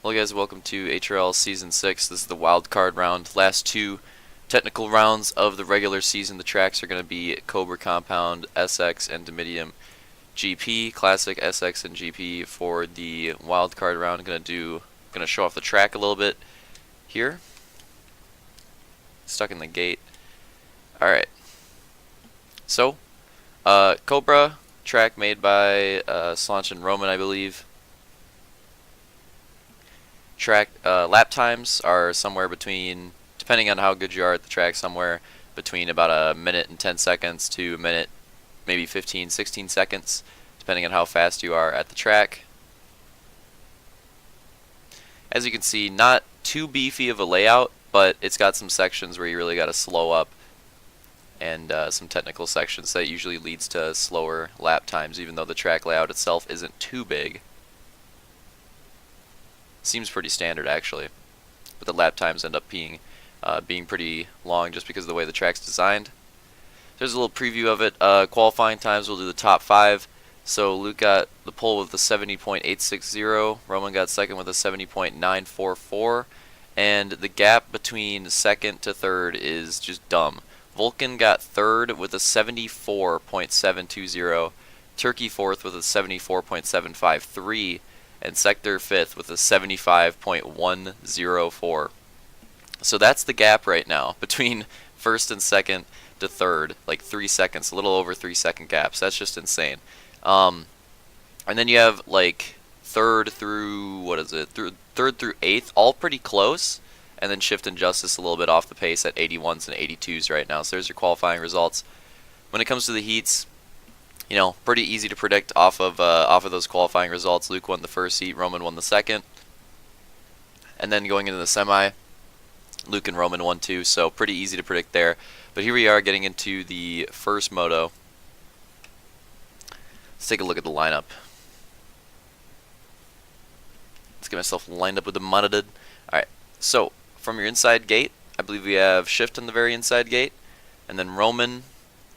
Hello guys, welcome to HRL Season 6. This is the wild card round. Last two technical rounds of the regular season. The tracks are going to be Cobra Compound, SX, and Domitium GP. Classic, SX, and GP for the wild card round. Going to show off the track a little bit here. Stuck in the gate. Alright. So, Cobra, track made by Slanch and Roman, I believe. Track lap times are somewhere between, depending on how good you are at the track, somewhere between about a minute and 10 seconds to a minute, maybe 15, 16 seconds, depending on how fast you are at the track. As you can see, not too beefy of a layout, but it's got some sections where you really got to slow up, and some technical sections that usually leads to slower lap times, even though the track layout itself isn't too big. Seems pretty standard actually, but the lap times end up being pretty long just because of the way the track's designed. There's a little preview of it. Qualifying times, we'll do the top 5. So Luke got the pole with a 70.860, Roman got second with a 70.944, and the gap between second to third is just dumb. Vulcan got third with a 74.720, Turkey fourth with a 74.753, and Sector 5th with a 75.104. So that's the gap right now between first and second to third, like 3 seconds, a little over 3 second gaps. That's just insane. And then you have like third through third through 8th, all pretty close, and then Shift and Justice a little bit off the pace at 81s and 82s right now. So there's your qualifying results. When it comes to the heats, you know, pretty easy to predict off of those qualifying results. Luke won the first heat, Roman won the second, and then going into the semi, Luke and Roman won too. So pretty easy to predict there. But here we are getting into the first moto. Let's take a look at the lineup. Let's get myself lined up with the modded. All right. So from your inside gate, I believe we have Shift on the very inside gate, and then Roman.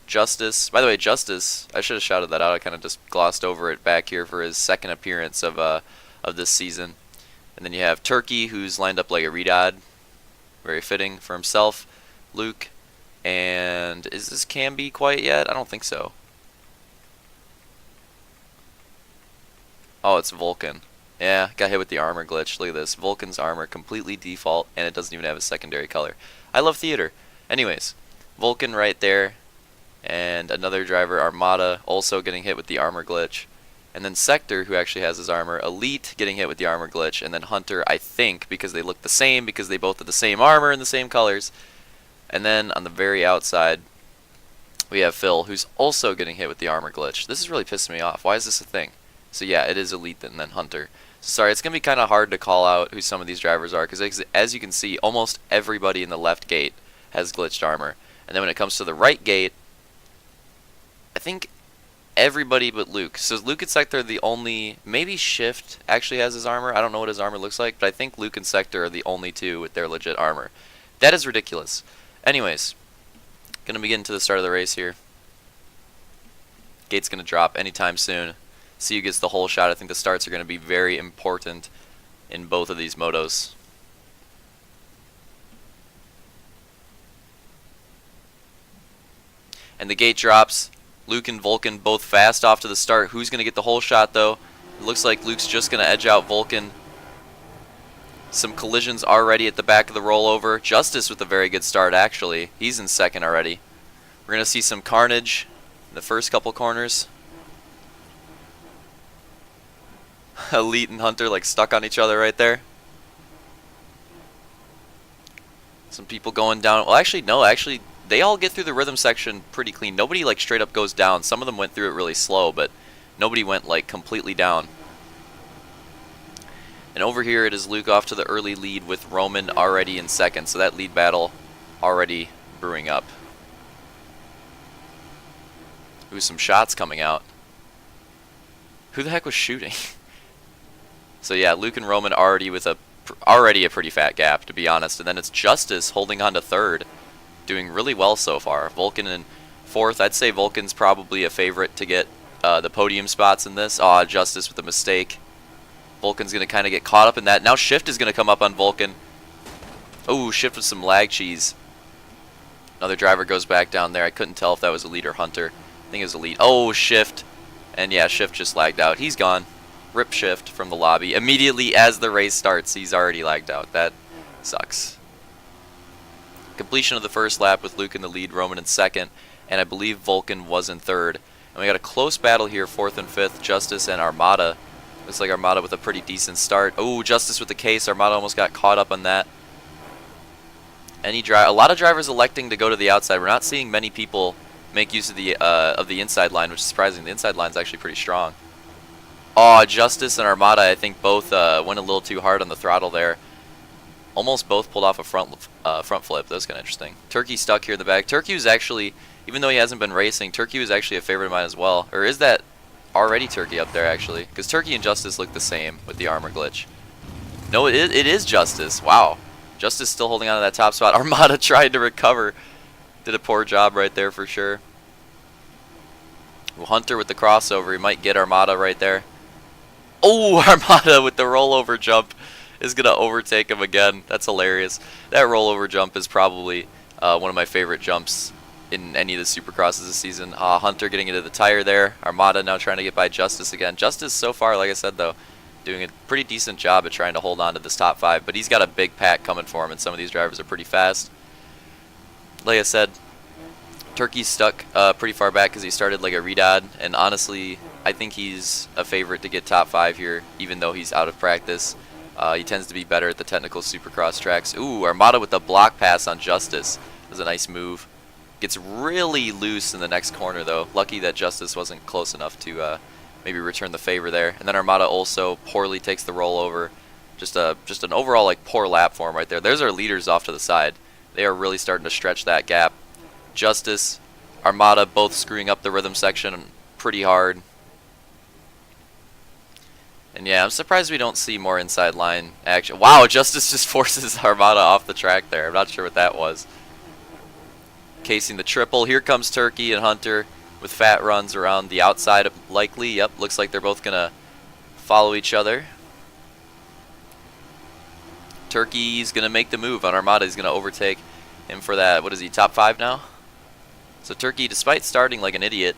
Justice. By the way, Justice, I should have shouted that out. I kind of just glossed over it back here for his second appearance of this season. And then you have Turkey, who's lined up like a redod. Very fitting for himself. Luke. And is this Camby quite yet? I don't think so. Oh, it's Vulcan. Yeah, got hit with the armor glitch. Look at this. Vulcan's armor completely default, and it doesn't even have a secondary color. I love theater. Anyways, Vulcan right there. And another driver, Armada, also getting hit with the armor glitch. And then Sector, who actually has his armor. Elite getting hit with the armor glitch. And then Hunter, I think, because they look the same, because they both have the same armor and the same colors. And then on the very outside, we have Phil, who's also getting hit with the armor glitch. This is really pissing me off. Why is this a thing? So yeah, it is Elite and then Hunter. Sorry, it's going to be kind of hard to call out who some of these drivers are, because as you can see, almost everybody in the left gate has glitched armor. And then when it comes to the right gate, I think everybody but Luke. So Luke and Sector are the only, maybe Shift actually has his armor. I don't know what his armor looks like, but I think Luke and Sector are the only two with their legit armor. That is ridiculous. Anyways, gonna begin to the start of the race here. Gate's gonna drop anytime soon. See who gets the whole shot. I think the starts are gonna be very important in both of these motos. And the gate drops. Luke and Vulcan both fast off to the start. Who's going to get the whole shot, though? It looks like Luke's just going to edge out Vulcan. Some collisions already at the back of the rollover. Justice with a very good start, actually. He's in second already. We're going to see some carnage in the first couple corners. Elite and Hunter like stuck on each other right there. Some people going down. Well, actually, no. Actually, they all get through the rhythm section pretty clean. Nobody like straight up goes down. Some of them went through it really slow, but nobody went like completely down. And over here it is Luke off to the early lead with Roman already in second. So that lead battle already brewing up. Ooh, some shots coming out. Who the heck was shooting? So yeah, Luke and Roman already with already a pretty fat gap, to be honest. And then it's Justice holding on to third. Doing really well so far. Vulcan in fourth. I'd say Vulcan's probably a favorite to get the podium spots in this. Justice with a mistake. Vulcan's going to kind of get caught up in that. Now Shift is going to come up on Vulcan. Oh, Shift with some lag cheese. Another driver goes back down there. I couldn't tell if that was a lead or Hunter. I think it was a lead. Oh, Shift. And yeah, Shift just lagged out. He's gone. Rip Shift from the lobby. Immediately as the race starts, he's already lagged out. That sucks. Completion of the first lap with Luke in the lead, Roman in second, and I believe Vulcan was in third. And we got a close battle here, fourth and fifth, Justice and Armada. Looks like Armada with a pretty decent start. Oh, Justice with the case. Armada almost got caught up on that. A lot of drivers electing to go to the outside. We're not seeing many people make use of the inside line, which is surprising. The inside line is actually pretty strong. Oh, Justice and Armada, I think both went a little too hard on the throttle there. Almost both pulled off a front flip. That was kind of interesting. Turkey stuck here in the back. Turkey was actually, even though he hasn't been racing, Turkey was actually a favorite of mine as well. Or is that already Turkey up there, actually? Because Turkey and Justice look the same with the armor glitch. No, it is Justice. Wow. Justice still holding on to that top spot. Armada tried to recover. Did a poor job right there for sure. Hunter with the crossover. He might get Armada right there. Oh, Armada with the rollover jump is going to overtake him again. That's hilarious. That rollover jump is probably one of my favorite jumps in any of the Supercrosses this season. Hunter getting into the tire there. Armada now trying to get by Justice again. Justice so far, like I said though, doing a pretty decent job at trying to hold on to this top five, but he's got a big pack coming for him, and some of these drivers are pretty fast. Like I said, Turkey's stuck pretty far back because he started like a redod, and honestly, I think he's a favorite to get top five here, even though he's out of practice. He tends to be better at the technical Supercross tracks. Ooh, Armada with the block pass on Justice. That was a nice move. Gets really loose in the next corner though. Lucky that Justice wasn't close enough to maybe return the favor there. And then Armada also poorly takes the rollover. Just an overall like poor lap for him right there. There's our leaders off to the side. They are really starting to stretch that gap. Justice, Armada both screwing up the rhythm section pretty hard. And yeah, I'm surprised we don't see more inside line action. Wow, Justice just forces Armada off the track there. I'm not sure what that was. Casing the triple. Here comes Turkey and Hunter with fat runs around the outside, likely. Yep, looks like they're both going to follow each other. Turkey's going to make the move on Armada. He's going to overtake him for that. What is he, top five now? So Turkey, despite starting like an idiot,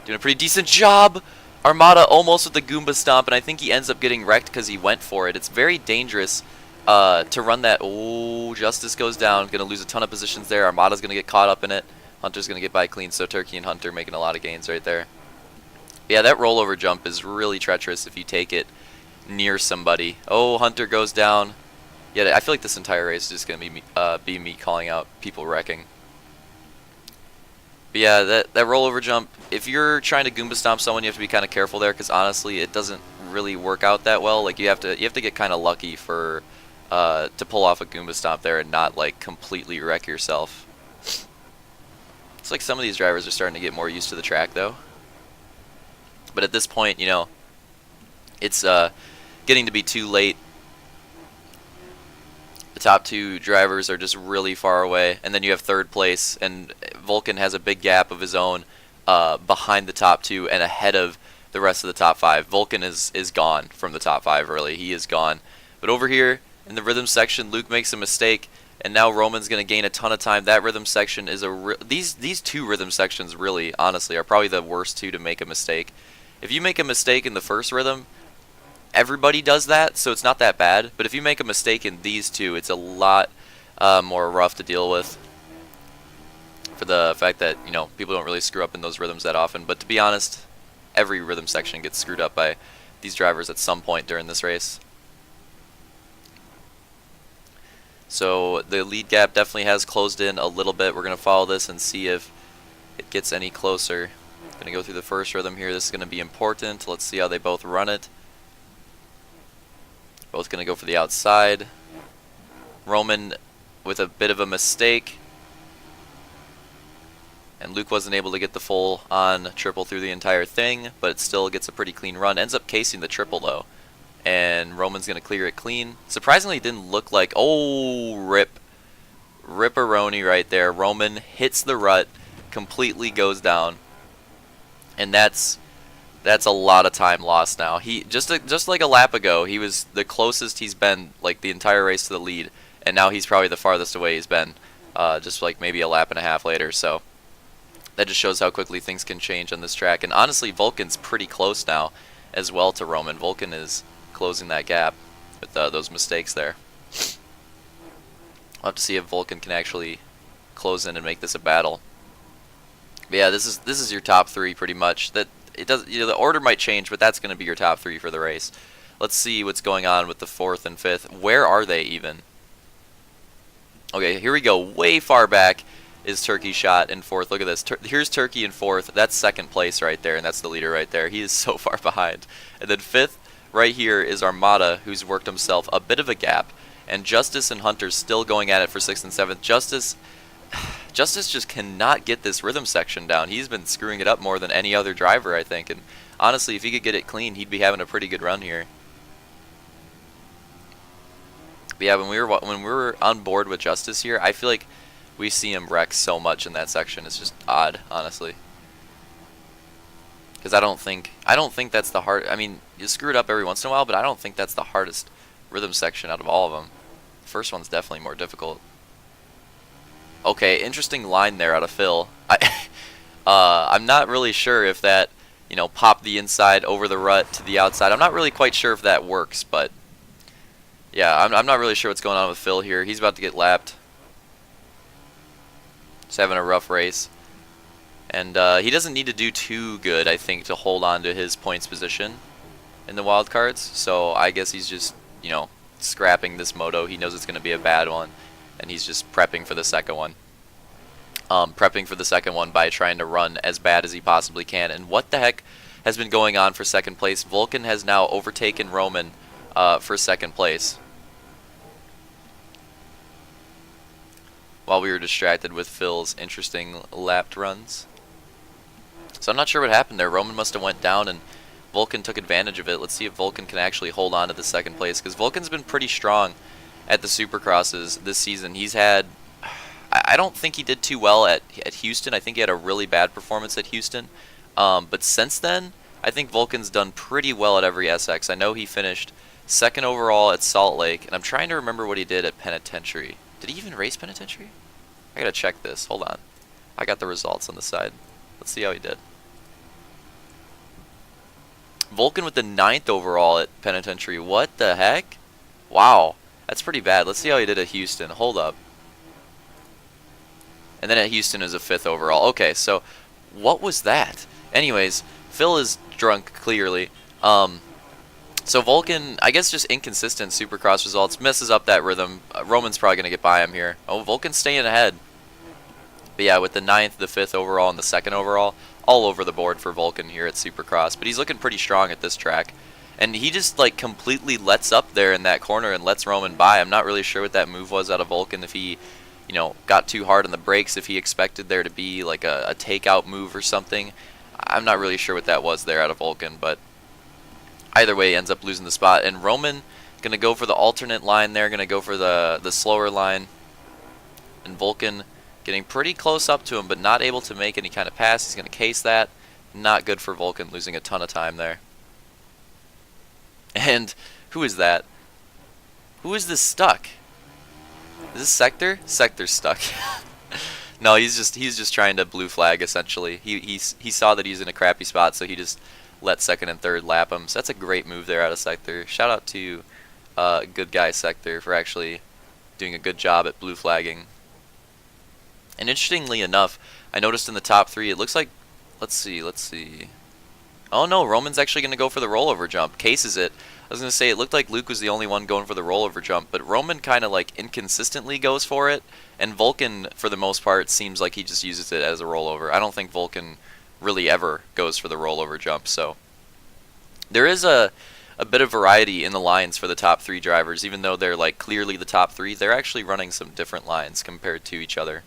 doing a pretty decent job. Armada almost with the Goomba Stomp, and I think he ends up getting wrecked because he went for it. It's very dangerous to run that. Oh, Justice goes down. Going to lose a ton of positions there. Armada's going to get caught up in it. Hunter's going to get by clean, so Turkey and Hunter making a lot of gains right there. Yeah, that rollover jump is really treacherous if you take it near somebody. Oh, Hunter goes down. Yeah, I feel like this entire race is just going to be me calling out people wrecking. But yeah, that rollover jump, if you're trying to Goomba Stomp someone, you have to be kind of careful there, because honestly, it doesn't really work out that well. Like you have to get kind of lucky for to pull off a Goomba Stomp there and not like completely wreck yourself. It's like some of these drivers are starting to get more used to the track though. But at this point, you know, it's getting to be too late. The top two drivers are just really far away, and then you have third place, and Vulcan has a big gap of his own behind the top two and ahead of the rest of the top five. Vulcan is gone from the top five, really. He is gone. But over here in the rhythm section, Luke makes a mistake, and now Roman's going to gain a ton of time. That rhythm section is these two rhythm sections really, honestly, are probably the worst two to make a mistake. If you make a mistake in the first rhythm, everybody does that, so it's not that bad. But if you make a mistake in these two, it's a lot more rough to deal with, for the fact that, you know, people don't really screw up in those rhythms that often. But to be honest, every rhythm section gets screwed up by these drivers at some point during this race. So the lead gap definitely has closed in a little bit. We're going to follow this and see if it gets any closer. Going to go through the first rhythm here. This is going to be important. Let's see how they both run it. Both going to go for the outside. Roman with a bit of a mistake. And Luke wasn't able to get the full on triple through the entire thing, but it still gets a pretty clean run. Ends up casing the triple though. And Roman's going to clear it clean. Surprisingly, it didn't look like... Oh, rip-a-roni right there. Roman hits the rut, completely goes down. And that's That's a lot of time lost now. He just like a lap ago, he was the closest he's been like the entire race to the lead, and now he's probably the farthest away he's been, just like maybe a lap and a half later. So that just shows how quickly things can change on this track. And honestly, Vulcan's pretty close now as well to Roman. Vulcan is closing that gap with those mistakes there. We'll have to see if Vulcan can actually close in and make this a battle. But yeah, this is your top three pretty much. That it does, you know, the order might change, but that's going to be your top three for the race. Let's see what's going on with the fourth and fifth. Where are they even? Okay, here we go. Way far back is Turkey shot in fourth. Look at this. Here's Turkey in fourth. That's second place right there, and that's the leader right there. He is so far behind. And then fifth, right here, is Armada, who's worked himself a bit of a gap. And Justice and Hunter's still going at it for sixth and seventh. Justice just cannot get this rhythm section down. He's been screwing it up more than any other driver, I think. And honestly, if he could get it clean, he'd be having a pretty good run here. But yeah, when we were on board with Justice here, I feel like we see him wreck so much in that section. It's just odd, honestly. Because I don't think that's the hard. I mean, you screw it up every once in a while, but I don't think that's the hardest rhythm section out of all of them. The first one's definitely more difficult. Okay, interesting line there out of Phil. I'm not really sure if that, you know, pop the inside over the rut to the outside. I'm not really quite sure if that works, but yeah, I'm not really sure what's going on with Phil here. He's about to get lapped. He's having a rough race. And he doesn't need to do too good, I think, to hold on to his points position in the wild cards. So I guess he's just, you know, scrapping this moto. He knows it's going to be a bad one, and he's just prepping for the second one. Prepping for the second one by trying to run as bad as he possibly can. And what the heck has been going on for second place? Vulcan has now overtaken Roman for second place, while we were distracted with Phil's interesting lapped runs. So I'm not sure what happened there. Roman must have went down and Vulcan took advantage of it. Let's see if Vulcan can actually hold on to the second place, because Vulcan's been pretty strong at the Supercrosses this season. He's had, I don't think he did too well at Houston. I think he had a really bad performance at Houston. But since then, I think Vulcan's done pretty well at every SX. I know he finished second overall at Salt Lake, and I'm trying to remember what he did at Penitentiary. Did he even race Penitentiary? I gotta check this. Hold on. I got the results on the side. Let's see how he did. Vulcan with the 9th overall at Penitentiary. What the heck? Wow. That's pretty bad. Let's see how he did at Houston. Hold up. And then at Houston is a 5th overall. Okay, so what was that? Anyways, Phil is drunk, clearly. So Vulcan, I guess just inconsistent Supercross results, messes up that rhythm. Roman's probably going to get by him here. Oh, Vulcan's staying ahead. But yeah, with the 9th, the 5th overall, and the 2nd overall, all over the board for Vulcan here at Supercross. But he's looking pretty strong at this track. And he just like completely lets up there in that corner and lets Roman by. I'm not really sure what that move was out of Vulcan, if he, you know, got too hard on the brakes, if he expected there to be like a takeout move or something. I'm not really sure what that was there out of Vulcan, but either way, he ends up losing the spot. And Roman going to go for the alternate line there, going to go for the slower line. And Vulcan getting pretty close up to him, but not able to make any kind of pass. He's going to case that. Not good for Vulcan, losing a ton of time there. And who is that? Who is this stuck? Is this Sector? Sector's stuck. No, he's just trying to blue flag essentially. He saw that he's in a crappy spot, so he just let 2nd and 3rd lap him. So that's a great move there out of Sector. Shout out to good guy Sector for actually doing a good job at blue flagging. And interestingly enough, I noticed in the top 3, it looks like, let's see. Oh no, Roman's actually going to go for the rollover jump. Cases it. I was going to say, it looked like Luke was the only one going for the rollover jump, but Roman kind of like inconsistently goes for it, and Vulcan, for the most part, seems like he just uses it as a rollover. I don't think Vulcan really ever goes for the rollover jump, so there is a bit of variety in the lines for the top 3 drivers. Even though they're like clearly the top 3, they're actually running some different lines compared to each other.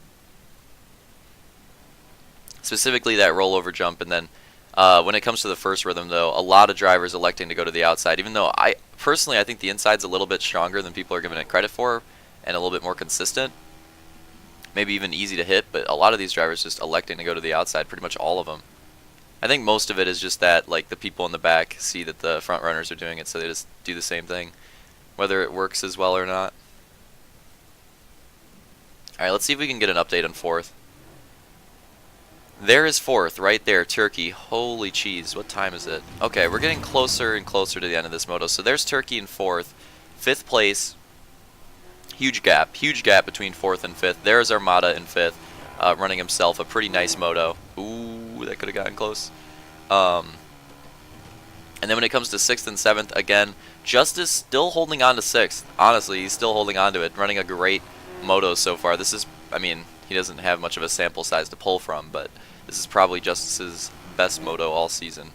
Specifically that rollover jump, and then when it comes to the first rhythm, though, a lot of drivers electing to go to the outside, even though I think the inside's a little bit stronger than people are giving it credit for, and a little bit more consistent, maybe even easy to hit, but a lot of these drivers just electing to go to the outside, pretty much all of them. I think most of it is just that like the people in the back see that the front runners are doing it, so they just do the same thing, whether it works as well or not. Alright, let's see if we can get an update on 4th. There is 4th, right there, Turkey. Holy cheese, what time is it? Okay, we're getting closer and closer to the end of this moto. So there's Turkey in 4th. 5th place, huge gap between 4th and 5th. There's Armada in 5th, running himself a pretty nice moto. Ooh, that could have gotten close. And then when it comes to 6th and 7th, again, Justice still holding on to 6th. Honestly, he's still holding on to it, running a great moto so far. This is, I mean, he doesn't have much of a sample size to pull from, but this is probably Justice's best moto all season.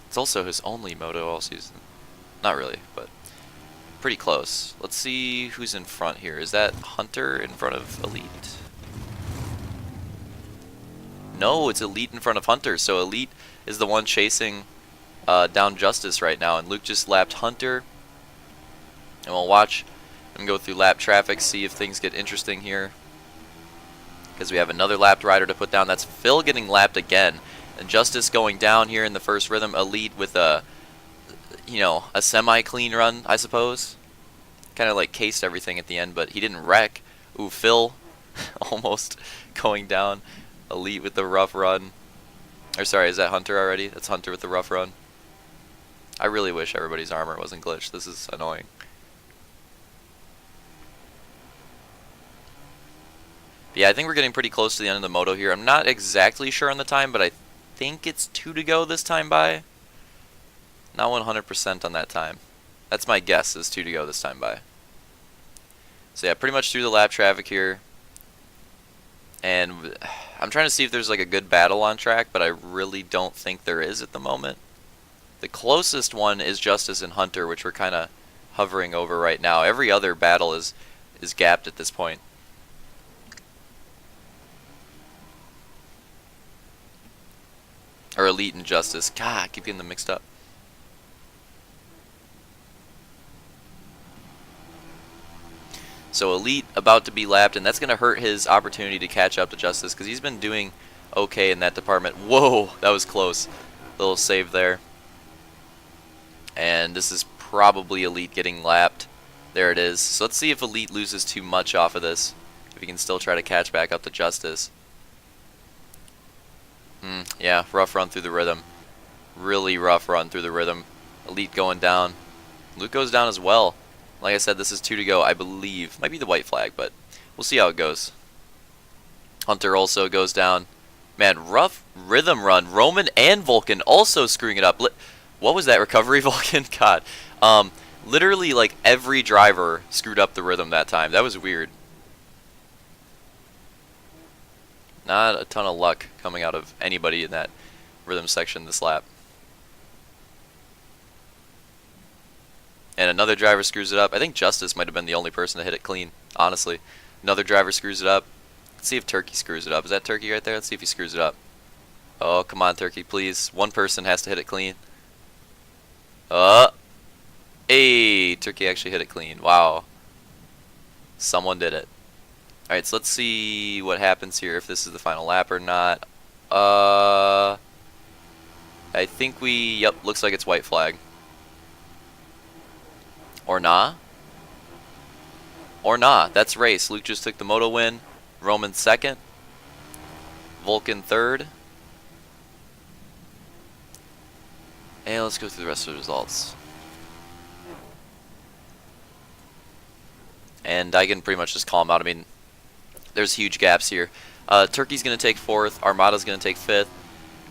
It's also his only moto all season. Not really, but pretty close. Let's see who's in front here. Is that Hunter in front of Elite? No, it's Elite in front of Hunter. So Elite is the one chasing down Justice right now, and Luke just lapped Hunter. And we'll watch him go through lap traffic, see if things get interesting here. Because we have another lapped rider to put down. That's Phil getting lapped again. And Justice going down here in the first rhythm. Elite with a, you know, a semi-clean run, I suppose. Kind of like cased everything at the end, but he didn't wreck. Ooh, Phil almost going down. Elite with the rough run. Or sorry, is that Hunter already? That's Hunter with the rough run. I really wish everybody's armor wasn't glitched. This is annoying. Yeah, I think we're getting pretty close to the end of the moto here. I'm not exactly sure on the time, but I think it's 2 to go this time by. Not 100% on that time. That's my guess, is 2 to go this time by. So yeah, pretty much through the lap traffic here. And I'm trying to see if there's like a good battle on track, but I really don't think there is at the moment. The closest one is Justice and Hunter, which we're kind of hovering over right now. Every other battle is gapped at this point. Or Elite and Justice. God, I keep getting them mixed up. So Elite about to be lapped, and that's going to hurt his opportunity to catch up to Justice because he's been doing okay in that department. Whoa, that was close. Little save there. And this is probably Elite getting lapped. There it is. So let's see if Elite loses too much off of this. If he can still try to catch back up to Justice. Yeah, rough run through the rhythm. Really rough run through the rhythm. Elite going down. Luke goes down as well. Like I said, this is 2 to go, I believe. Might be the white flag, but we'll see how it goes. Hunter also goes down. Man, rough rhythm run. Roman and Vulcan also screwing it up. What was that recovery, Vulcan? God. Literally, like, every driver screwed up the rhythm that time. That was weird. Not a ton of luck coming out of anybody in that rhythm section this lap. And another driver screws it up. I think Justice might have been the only person to hit it clean, honestly. Another driver screws it up. Let's see if Turkey screws it up. Is that Turkey right there? Let's see if he screws it up. Oh, come on, Turkey, please. One person has to hit it clean. Hey, Turkey actually hit it clean. Wow. Someone did it. Alright, so let's see what happens here, if this is the final lap or not. I think yep, looks like it's white flag. Or nah. Or nah, that's race. Luke just took the moto win. Roman second. Vulcan third. And let's go through the rest of the results. And I can pretty much just call them out. I mean, there's huge gaps here. Turkey's going to take 4th. Armada's going to take 5th.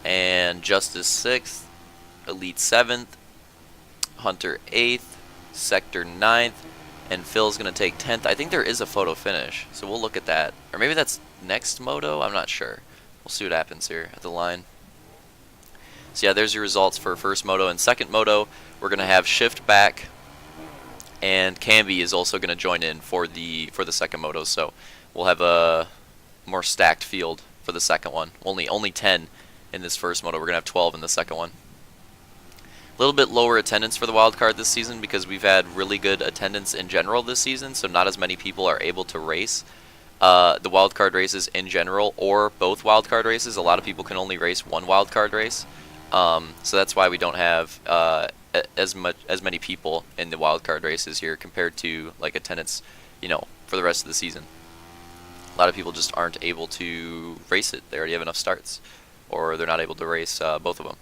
And Justice 6th. Elite 7th. Hunter 8th. Sector 9th. And Phil's going to take 10th. I think there is a photo finish, so we'll look at that. Or maybe that's next moto? I'm not sure. We'll see what happens here at the line. So yeah, there's your results for first moto. And second moto, we're going to have Shift back. And Camby is also going to join in for the second moto. So we'll have a more stacked field for the second one. Only 10 in this first moto. We're going to have 12 in the second one. A little bit lower attendance for the wild card this season because we've had really good attendance in general this season, so not as many people are able to race. the wildcard races in general, or both wildcard races. A lot of people can only race one wildcard race, so that's why we don't have as many people in the wildcard races here compared to like attendance, for the rest of the season. A lot of people just aren't able to race it. They already have enough starts, or they're not able to race both of them.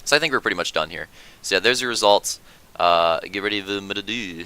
So I think we're pretty much done here. So yeah, there's your results. Get ready for the